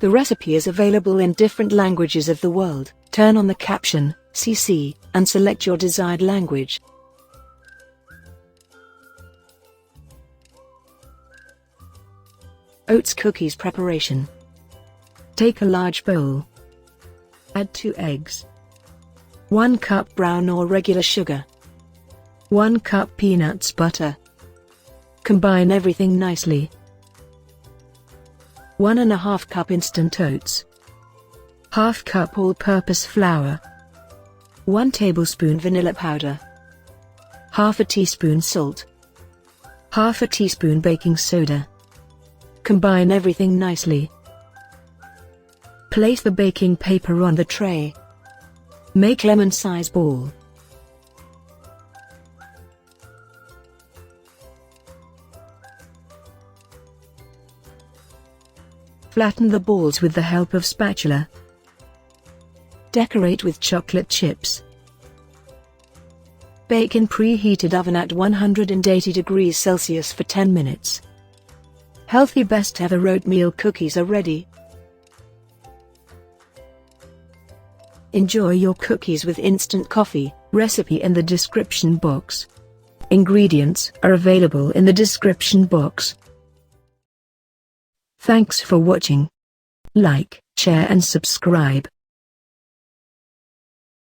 The recipe is available in different languages of the world. Turn on the caption, CC, and select your desired language. Oats cookies preparation. Take a large bowl. Add 2 eggs. 1 cup brown or regular sugar. 1 cup peanuts butter. Combine everything nicely. 1½ cup instant oats. ½ cup all-purpose flour. 1 tablespoon vanilla powder. ½ teaspoon salt. ½ teaspoon baking soda. Combine everything nicely. Place the baking paper on the tray. Make lemon-size ball. Flatten the balls with the help of spatula. Decorate with chocolate chips. Bake in preheated oven at 180 degrees Celsius for 10 minutes. Healthy best ever oatmeal cookies are ready. Enjoy your cookies with instant coffee. Recipe in the description box. Ingredients are available in the description box. Thanks for watching. Like, share and subscribe.